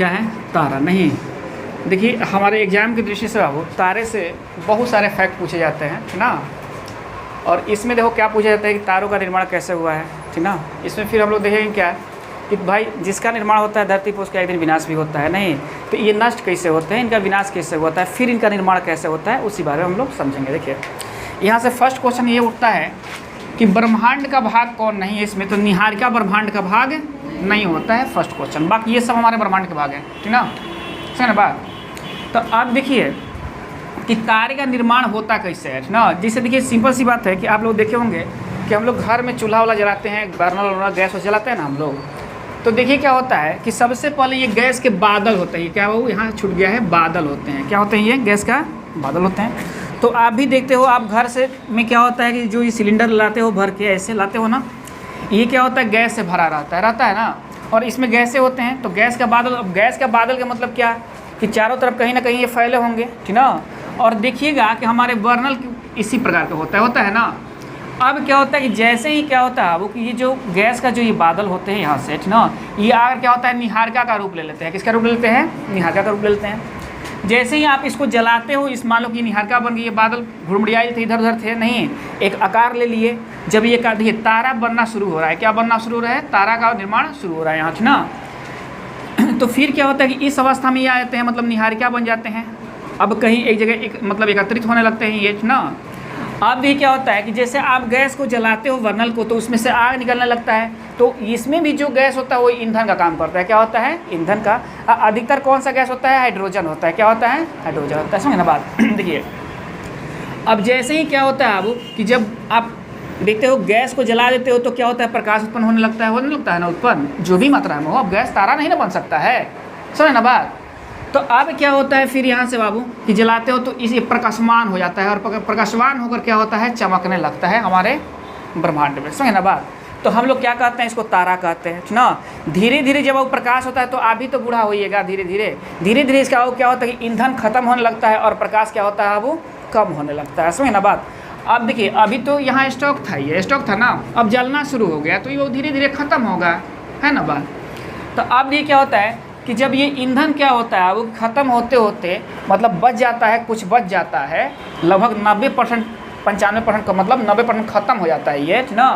क्या है, तारा नहीं। देखिए हमारे एग्जाम की दृष्टि से बाबू तारे से बहुत सारे फैक्ट पूछे जाते हैं, ठीक ना। और इसमें देखो क्या पूछा जाता है कि तारों का निर्माण कैसे हुआ है, ठीक ना। इसमें फिर हम लोग देखेंगे क्या कि भाई जिसका निर्माण होता है धरती पर उसका एक दिन विनाश भी होता है, नहीं तो ये नष्ट कैसे होते हैं, इनका विनाश कैसे होता है, फिर इनका निर्माण कैसे होता है, उसी बारे में हम लोग समझेंगे। देखिए यहाँ से फर्स्ट क्वेश्चन ये उठता है कि ब्रह्मांड का भाग कौन नहीं है इसमें, तो निहारिका ब्रह्मांड का भाग नहीं होता है, फर्स्ट क्वेश्चन। बाकी ये सब हमारे ब्रह्मांड के भाग हैं, ठीक ना, सही ना बात। तो अब देखिए कि तारे का निर्माण होता कैसे है, ना। जिससे देखिए सिंपल सी बात है कि आप लोग देखे होंगे कि हम लोग घर में चूल्हा वाला जलाते हैं, बर्नर वाला गैस जलाते हैं ना हम लोग, तो देखिए क्या होता है कि सबसे पहले ये गैस के बादल होते हैं, क्या वो यहाँ छूट गया है, बादल होते हैं, क्या होते हैं, ये गैस का बादल होते हैं। तो आप भी देखते हो, आप घर से में क्या होता है कि जो ये सिलेंडर लाते हो भर के ऐसे लाते हो ना, ये क्या होता है गैस से भरा रहता है ना, और इसमें गैसें होते हैं। तो गैस का बादल, अब गैस का बादल का मतलब क्या कि चारों तरफ कहीं ना कहीं ये फैले होंगे, ठीक ना। और देखिएगा कि हमारे बर्नल इसी प्रकार का होता है ना। अब क्या होता है कि जैसे ही क्या होता है वो कि ये जो गैस का जो ये बादल होते हैं यहाँ से, ठीक ना, ये आकर क्या होता है निहारिका का रूप ले लेते हैं। किसका रूप ले लेते हैं, निहारिका का रूप ले लेते हैं। जैसे ही आप इसको जलाते हो, इस मान लो कि निहारिका बन गई, ये बादल घुड़मुड़ियाए थे, इधर उधर थे, नहीं एक आकार ले लिए। जब ये का देखिए तारा बनना शुरू हो रहा है, क्या बनना शुरू हो रहा है, तारा का निर्माण शुरू हो रहा है यहाँ, ठीक ना। तो फिर क्या होता है कि इस अवस्था में ये आते हैं, मतलब निहारिका बन जाते हैं। अब कहीं एक जगह एक मतलब एकत्रित होने लगते हैं ये, ना। अब भी क्या होता है कि जैसे आप गैस को जलाते हो बर्नल को, तो उसमें से आग निकलने लगता है। तो इसमें भी जो गैस होता है वो ईंधन का काम करता है, क्या होता है, ईंधन का। अधिकतर कौन सा गैस होता है, हाइड्रोजन होता है, क्या होता है, हाइड्रोजन होता है, समझे ना बात। देखिए अब जैसे ही क्या होता है अब कि जब आप देखते हो गैस को जला देते हो तो क्या होता है, प्रकाश उत्पन्न होने लगता है ना, उत्पन्न जो भी मात्रा में हो। अब गैस तारा नहीं ना बन सकता है, समझे ना बात। तो अब क्या होता है फिर यहाँ से बाबू कि जलाते हो तो इसे प्रकाशमान हो जाता है, और प्रकाशमान होकर क्या होता है, चमकने लगता है हमारे ब्रह्मांड में, समझे ना बात। तो हम लोग क्या कहते हैं, इसको तारा कहते हैं, ना। धीरे धीरे जब वो प्रकाश होता है तो आप भी तो बूढ़ा होइएगा, धीरे धीरे इसका क्या होता है कि ईंधन खत्म होने लगता है और प्रकाश क्या होता है वो कम होने लगता है, समझे ना बात। अब देखिए अभी तो यहाँ स्टॉक था, ये स्टॉक था ना, अब जलना शुरू हो गया तो ये धीरे धीरे खत्म होगा, है ना बात। तो अब ये क्या होता है कि जब ये ईंधन क्या होता है वो ख़त्म होते होते मतलब बच जाता है, कुछ बच जाता है, लगभग 90% 95% का मतलब 90% ख़त्म हो जाता है ये, ना।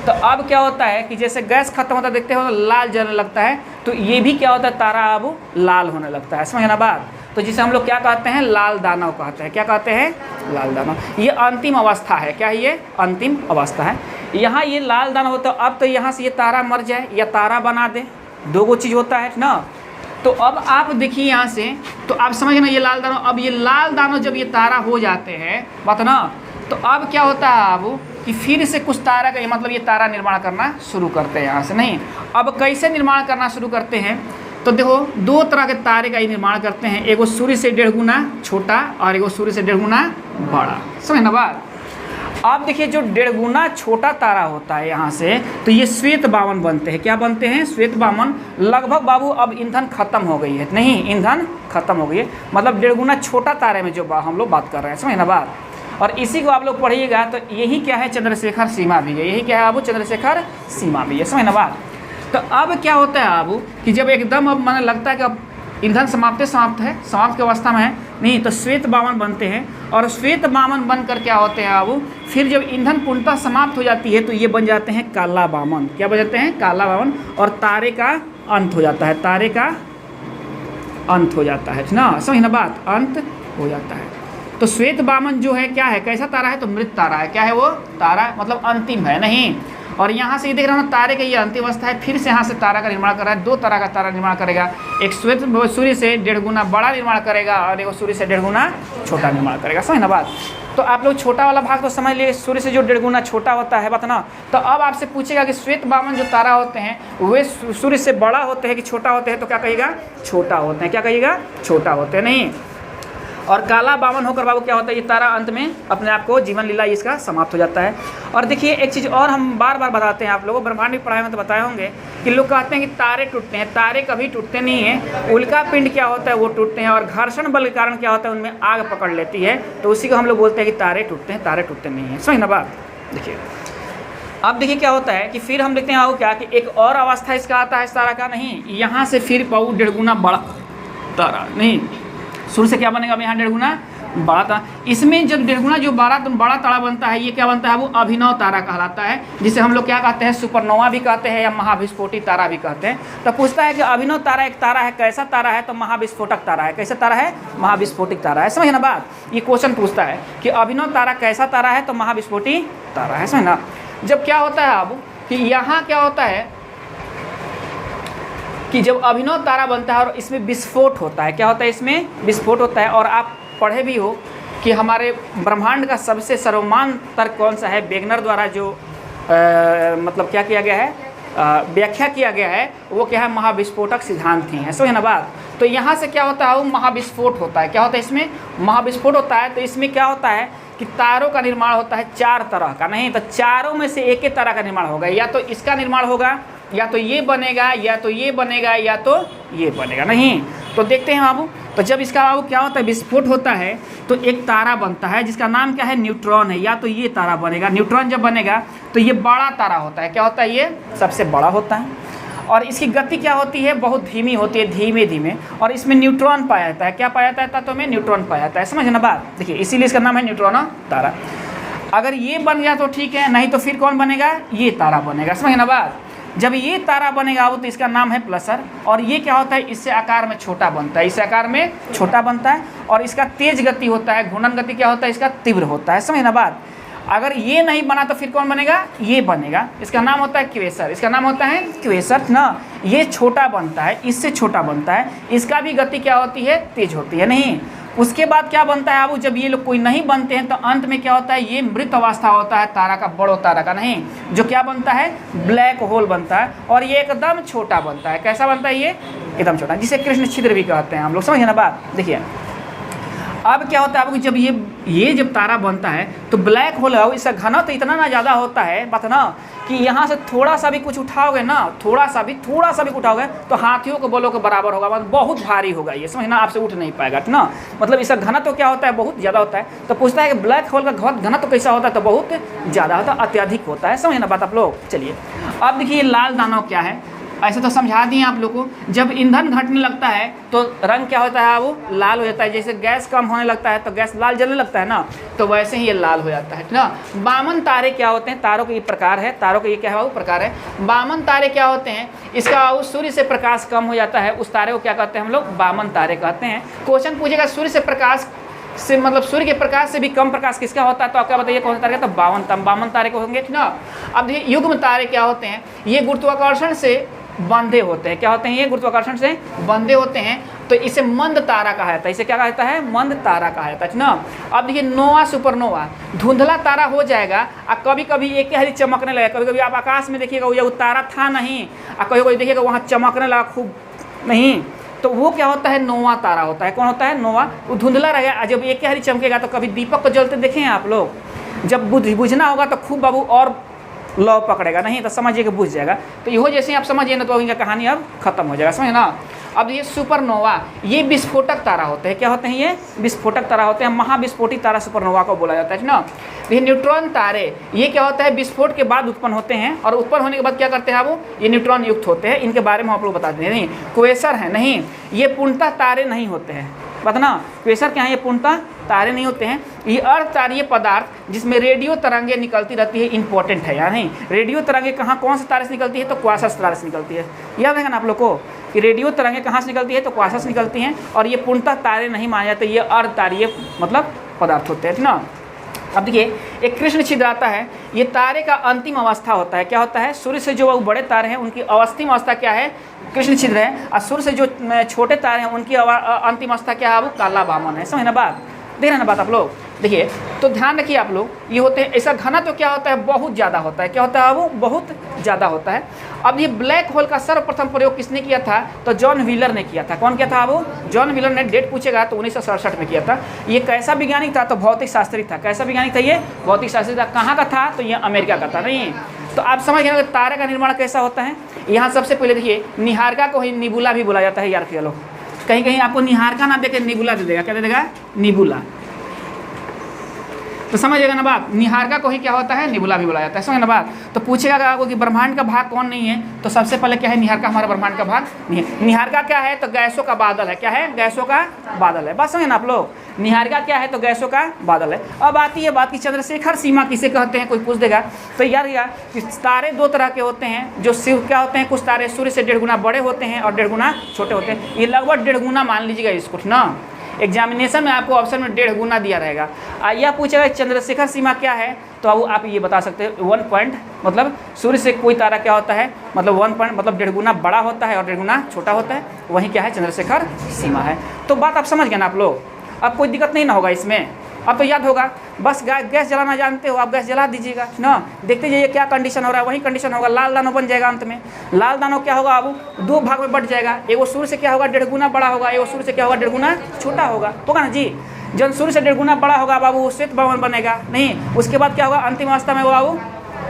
तो अब क्या होता है कि जैसे गैस खत्म होता है, देखते हो तो लाल जलने लगता है, तो ये भी क्या होता है, तारा अब लाल होने लगता है, समझना बात। तो जिसे हम लोग क्या कहते हैं, लाल दानव कहते हैं, क्या कहते हैं, लाल दानव। ये अंतिम अवस्था है, क्या है ये, अंतिम अवस्था है। यहाँ ये लाल दानव होता है। अब तो यहाँ से ये तारा मर जाए या तारा बना दे, दो गो चीज़ होता है ना। तो अब आप देखिए यहाँ से, तो आप समझ ना ये लाल दानव, अब ये लाल दानव जब ये तारा हो जाते हैं बात ना, तो अब क्या होता है अब कि फिर से कुछ तारा का मतलब ये तारा निर्माण करना शुरू करते हैं यहाँ से, नहीं। अब कैसे निर्माण करना शुरू करते हैं, तो देखो दो तरह के तारे का ही निर्माण करते हैं, एगो सूर्य से 1.5 गुना छोटा और एगो सूर्य से 1.5 गुना बड़ा, समझ ना बात। अब देखिए जो 1.5 गुना छोटा तारा होता है यहाँ से, तो ये श्वेत बामन बनते हैं, क्या बनते हैं, श्वेत बामन। लगभग बाबू अब ईंधन खत्म हो गई है, नहीं ईंधन खत्म हो गई है, मतलब 1.5 गुना छोटा तारे में जो हम लोग बात कर रहे हैं, समझ ना बात। और इसी को आप लोग पढ़िएगा तो यही क्या है, चंद्रशेखर सीमा भी है, यही क्या है अब, चंद्रशेखर सीमा भी है, समझ ना बात। तो अब क्या होता है अब कि जब एकदम अब मन लगता है कि अब ईंधन समाप्त की अवस्था में है, नहीं तो श्वेत बामन बनते हैं। और श्वेत बामन बनकर क्या होते हैं अब, फिर जब ईंधन पूर्णतः समाप्त हो जाती है तो ये बन जाते हैं काला बामन, क्या बन जाते हैं, काला बामन। और तारे का अंत हो जाता है, तारे का अंत हो जाता है ना, समझ ना बात, अंत हो जाता है। तो श्वेत बामन जो है क्या है, कैसा तारा है, तो मृत तारा है, क्या है वो, तारा मतलब अंतिम है, नहीं। और यहाँ से ये देख रहा हूँ तारे का ये अंतिम अवस्था है, फिर से यहाँ से तारा का निर्माण कर रहा है, दो तरह का तारा निर्माण करेगा, एक श्वेत सूर्य से 1.5 गुना बड़ा निर्माण करेगा और एक सूर्य से 1.5 गुना छोटा निर्माण करेगा, समझ ना बात। तो आप लोग छोटा वाला भाग तो समझ लिए, सूर्य से जो 1.5 गुना छोटा होता है बात ना। तो अब आपसे पूछेगा कि श्वेत बामन जो तारा होते हैं वे सूर्य से बड़ा होते हैं कि छोटा होते हैं, तो क्या कहिएगा, छोटा होते हैं, क्या कहिएगा, छोटा होते हैं, नहीं। और काला बामन होकर बाबू क्या होता है, ये तारा अंत में अपने आप को जीवन लीला इसका समाप्त हो जाता है। और देखिए एक चीज़ और हम बार बार बताते हैं आप लोगों को, ब्रह्मांड की पढ़ाई में तो बताए होंगे कि लोग कहते हैं कि तारे टूटते हैं, तारे कभी टूटते नहीं हैं। उल्का पिंड क्या होता है वो टूटते हैं, और घर्षण बल के कारण क्या होता है उनमें आग पकड़ लेती है, तो उसी को हम लोग बोलते हैं कि तारे टूटते हैं, तारे टूटते नहीं हैं, समझ ना बात। देखिए अब देखिए क्या होता है कि फिर हम देखते हैं आओ क्या कि एक और अवस्था इसका आता है इस तारा का, नहीं यहाँ से फिर पाऊ 1.5 गुना बड़ा तारा, नहीं शुरू से क्या बनेगा अब यहाँ 1.5 गुना बड़ा तारा। इसमें जब 1.5 गुना जो बड़ा तारा बनता है, ये क्या बनता है वो अभिनव तारा कहलाता है, जिसे हम लोग क्या कहते हैं सुपरनोवा भी कहते हैं या महाविस्फोटी तारा भी कहते हैं। तो पूछता है कि अभिनव तारा एक तारा है, कैसा तारा है, तो महाविस्फोटक तारा है। कैसा तारा है? महाविस्फोटिक तारा है। समझ ना बात, ये क्वेश्चन पूछता है कि अभिनव तारा कैसा तारा है, तो महाविस्फोटी तारा है। समझ ना। जब क्या होता है अब कि यहाँ क्या होता है कि जब अभिनव तारा बनता है और इसमें विस्फोट होता है, क्या होता है इसमें विस्फोट होता है। और आप पढ़े भी हो कि हमारे ब्रह्मांड का सबसे सर्वमान्य तर्क कौन सा है, वेगनर द्वारा जो मतलब क्या किया गया है, व्याख्या किया गया है, वो क्या है महाविस्फोटक सिद्धांत ही है। समझे ना बात। तो यहाँ से क्या होता है वो महाविस्फोट होता है। क्या होता है इसमें महाविस्फोट होता है। तो इसमें क्या होता है कि तारों का निर्माण होता है 4 तरह का, नहीं तो चारों में से एक ही तरह का निर्माण होगा, या तो इसका निर्माण होगा, या तो ये बनेगा, या तो ये बनेगा, या तो ये बनेगा। नहीं तो देखते हैं बाबू, तो जब इसका बाबू क्या होता है विस्फोट होता है तो एक तारा बनता है जिसका नाम क्या है न्यूट्रॉन है, या तो ये तारा बनेगा। न्यूट्रॉन जब बनेगा तो ये बड़ा तारा होता है। क्या होता है? ये सबसे बड़ा होता है और इसकी गति क्या होती है, बहुत धीमी होती है, धीमे धीमे। और इसमें न्यूट्रॉन पाया जाता है। क्या पाया जाता है? तत्व में न्यूट्रॉन पाया जाता है। समझ ना बात। देखिए इसीलिए इसका नाम है न्यूट्रॉन तारा। अगर ये बन गया तो ठीक है, नहीं तो फिर कौन बनेगा? ये तारा बनेगा। समझ ना बात। जब ये तारा बनेगा वो तो इसका नाम है प्लसर। और ये क्या होता है, इससे आकार में छोटा बनता है, इससे आकार में छोटा बनता है और इसका तेज गति होता है। घूर्णन गति क्या होता है, इसका तीव्र होता है। समझ ना बात। अगर ये नहीं बना तो फिर कौन बनेगा? ये बनेगा। इसका नाम होता है क्वेसर। इसका नाम होता है क्वेसर ना। ये छोटा बनता है, इससे छोटा बनता है। इसका भी गति क्या होती है? तेज होती है। नहीं उसके बाद क्या बनता है अब, जब ये लोग कोई नहीं बनते हैं तो अंत में क्या होता है, ये मृत अवस्था होता है तारा का, बड़ो तारा का, नहीं जो क्या बनता है ब्लैक होल बनता है। और ये एकदम छोटा बनता है। कैसा बनता है? ये एकदम छोटा, जिसे कृष्ण छिद्र भी कहते हैं हम लोग। समझे ना बात। देखिए अब क्या होता है, अब जब ये जब तारा बनता है तो ब्लैक होल है, इसका घना तो इतना ना ज़्यादा होता है बात ना, कि यहाँ से थोड़ा सा भी कुछ उठाओगे ना, थोड़ा सा भी उठाओगे तो हाथियों को बोलो के बराबर होगा, मतलब बहुत भारी होगा ये। समझना, आपसे उठ नहीं पाएगा ना। मतलब इसका घना तो क्या होता है, बहुत ज़्यादा होता है। तो पूछता है कि ब्लैक होल का घना तो कैसा होता है, तो बहुत ज़्यादा होता है, अत्यधिक होता है। समझना बात आप लोग। चलिए अब देखिए लाल दानव क्या है, ऐसे तो समझा दिए आप लोग को। जब ईंधन घटने लगता है तो रंग क्या होता है, वो लाल हो जाता है। जैसे गैस कम होने लगता है तो गैस लाल जलने लगता है ना, तो वैसे ही ये लाल हो जाता है ना। बामन तारे क्या होते हैं, तारों के ये प्रकार है, तारों के ये क्या है वो प्रकार है। बामन तारे क्या होते हैं, इसका उस सूर्य से प्रकाश कम हो जाता है, उस तारे को क्या कहते हैं हम लोग, बामन तारे कहते हैं। क्वेश्चन पूछेगा सूर्य से प्रकाश से मतलब सूर्य के प्रकाश से भी कम प्रकाश किसका होता है, तो आप क्या बताइए कौन सा तारे का, तो बामन तारे को होंगे ना। अब देखिए युग्म तारे क्या होते हैं, ये गुरुत्वाकर्षण से बंधे होते हैं। क्या होते हैं? ये गुरुत्वाकर्षण से बंधे होते हैं, तो इसे मंद तारा कहा जाता है। इसे क्या कहता है? मंद तारा कहा जाता है ना। अब देखिए नोवा सुपरनोवा, धुंधला तारा हो जाएगा और कभी कभी एक ही चमकने लगेगा। कभी कभी आप आकाश में देखिएगा वो तारा था नहीं, और कभी कभी देखिएगा वहाँ चमकने लगा खूब, नहीं तो वो क्या होता है, नोवा तारा होता है। कौन होता है? नोवा। वो धुंधला रहेगा, जब एक ही चमकेगा तो कभी दीपक को जलते देखें आप लोग, जब बुझना होगा तो खूब बाबू और लौ पकड़ेगा, नहीं तो समझिए कि बुझ जाएगा। तो ये जैसे आप समझिए ना तो इनका कहानी अब खत्म हो जाएगा। समझे ना। अब ये सुपरनोवा, ये विस्फोटक तारा होते हैं। क्या होते हैं? ये विस्फोटक तारा होते हैं। महाविस्फोटी तारा सुपरनोवा को बोला जाता है ना। ये न्यूट्रॉन तारे ये क्या होता है, विस्फोट के बाद उत्पन्न होते हैं, और उत्पन्न होने के बाद क्या करते हैं वो, ये न्यूट्रॉन युक्त होते हैं। इनके बारे में आप लोग बता दें। नहीं क्वेसर है, नहीं ये पूर्णतः तारे नहीं होते हैं, पता ना। क्वेसर क्या है, ये पूर्णतः तारे नहीं होते हैं। ये अर्धतारीय पदार्थ जिसमें रेडियो तरंगें निकलती रहती है, इंपॉर्टेंट है या नहीं। रेडियो तरंगें कहाँ कौन से तारे से निकलती है, तो क्वासस तारे से निकलती है। याद है ना आप लोग को कि रेडियो तरंगें कहाँ से निकलती है, तो क्वासस निकलती हैं। और ये पूर्णतः तारे नहीं माने जाते, ये अर्धतारीय मतलब पदार्थ होते हैं ना। अब देखिए एक कृष्ण छिद्र आता है, ये तारे का अंतिम अवस्था होता है। क्या होता है, सूर्य से जो बड़े तारे हैं उनकी अंतिम अवस्था क्या है, कृष्ण छिद्र है। और सूर्य से जो छोटे तारे हैं उनकी अंतिम अवस्था क्या है, वो काला बामन है। समझना बात, देख रहे ना बात आप लोग। देखिए तो ध्यान रखिए आप लोग, ये होते हैं ऐसा घना तो क्या होता है, बहुत ज़्यादा होता है। क्या होता है, वो बहुत ज़्यादा होता है। अब ये ब्लैक होल का सर्वप्रथम प्रयोग किसने किया था, तो जॉन व्हीलर ने किया था। कौन किया था वो, जॉन व्हीलर ने। डेट पूछेगा तो 1967 में किया था। ये कैसा वैज्ञानिक था, तो भौतिक शास्त्री था। कैसा वैज्ञानिक था ये, भौतिक शास्त्री था। कहाँ का था, तो ये अमेरिका का था। नहीं तो आप समझ गए तारे का निर्माण कैसा होता है। यहाँ सबसे पहले देखिए निहारिका को ही निबुला भी बोला जाता है यार। चलो कहीं कहीं आपको निहारिका नाम देके निबुला दे देगा, क्या दे देगा, निबुला। तो समझिएगा ना बात, निहारिका को ही क्या होता है, निबुला भी बोला जाता है, समझ ना बात। तो पूछेगा अगर आपको कि ब्रह्मांड का भाग कौन नहीं है, तो सबसे पहले क्या है, निहारिका हमारा ब्रह्मांड का भाग नहीं है। निहारिका क्या है, तो गैसों का बादल है, क्या है, गैसों का बादल है, बात समझे ना आप लोग। निहारिका क्या है, तो गैसों का बादल है। अब आती है बात की चंद्रशेखर सीमा किसे कहते हैं, कोई पूछ देगा तो याद रखिएगा कि तारे दो तरह के होते हैं, जो शिव क्या होते हैं, कुछ तारे सूर्य से 1.5 गुना बड़े होते हैं और 1.5 गुना छोटे होते हैं। ये लगभग 1.5 गुना मान लीजिएगा इसको ना, एग्जामिनेशन में आपको ऑप्शन में 1.5 गुना दिया रहेगा। यह पूछेगा चंद्रशेखर सीमा क्या है, तो अब आप ये बता सकते हैं 1 पॉइंट, मतलब सूर्य से कोई तारा क्या होता है, मतलब 1 पॉइंट मतलब 1.5 गुना बड़ा होता है और 1.5 गुना छोटा होता है, वही क्या है, चंद्रशेखर सीमा है। तो बात आप समझ गए ना आप लोग, अब कोई दिक्कत नहीं ना होगा इसमें, अब तो याद होगा। बस गैस जलाना जानते हो आप, गैस जला दीजिएगा ना, देखते जाइए क्या कंडीशन हो रहा है, वही कंडीशन होगा, लाल दानव बन जाएगा अंत में। लाल दानव क्या होगा अब, 2 भाग में बढ़ जाएगा, एगो सूर्य से क्या होगा 1.5 गुना बड़ा होगा, एगो सूर्य से क्या होगा 1.5 गुना छोटा होगा ना जी। जब सूर्य से 1.5 गुना बड़ा होगा बाबू, श्वेत भवन बनेगा नहीं, उसके बाद क्या होगा, अंतिम अवस्था में वो बाबू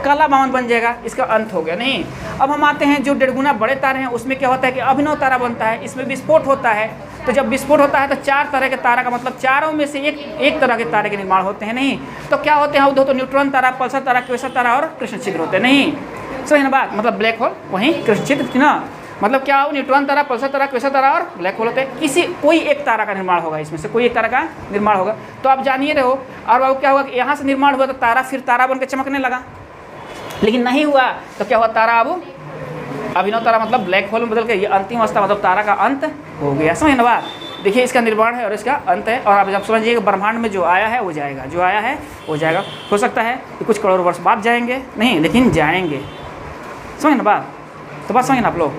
काला भवन बन जाएगा, इसका अंत हो गया नहीं। अब हम आते हैं जो 1.5 गुना बड़े तारे हैं, उसमें क्या होता है कि अभिनव तारा बनता है, इसमें विस्फोट होता है। तो जब विस्फोट होता है तो 4 तरह के तारा का मतलब चारों में से एक तरह के तारे के निर्माण होते हैं नहीं। तो क्या होते हैं, तो न्यूट्रॉन तारा, पल्सर तारा, क्वेसर तारा और कृष्ण छिद्र होते हैं नहीं, सही ना बात, मतलब ब्लैक होल वहीं कृष्ण छिद्र ना, मतलब क्या हो, न्यूट्रॉन तारा, पल्सर तारा, क्वेसर तारा और ब्लैक होल होते हैं। कोई एक तारा का निर्माण होगा, इसमें से कोई एक तारा का निर्माण होगा। तो आप जानिए रहो, और बाबू क्या होगा कि यहाँ से निर्माण हुआ तो तारा फिर तारा बन के चमकने लगा, लेकिन नहीं हुआ तो क्या हुआ, तारा अब अभिनव तारा मतलब ब्लैक होल में बदल के ये अंतिम अवस्था मतलब तारा का अंत हो गया, समझ ना बात। देखिए इसका निर्माण है और इसका अंत है, और आप समझिए ब्रह्मांड में जो आया है वो जाएगा, जो आया है वो जाएगा। हो सकता है कि कुछ करोड़ वर्ष बाद जाएंगे, नहीं लेकिन जाएंगे, समझ ना बात। तो बात समझ ना आप लोग,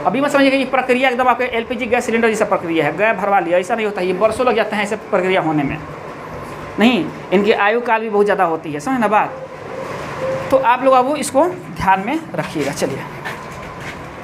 अभी मत समझिएगा ये प्रक्रिया एकदम आपके LPG गैस सिलेंडर जैसा प्रक्रिया है, गैस भरवा लिया, ऐसा नहीं होता है, ये वर्षों लग जाते हैं ऐसे प्रक्रिया होने में, नहीं इनकी आयु काल भी बहुत ज़्यादा होती है, समझ ना बात। तो आप लोग अब इसको ध्यान में रखिएगा। चलिए।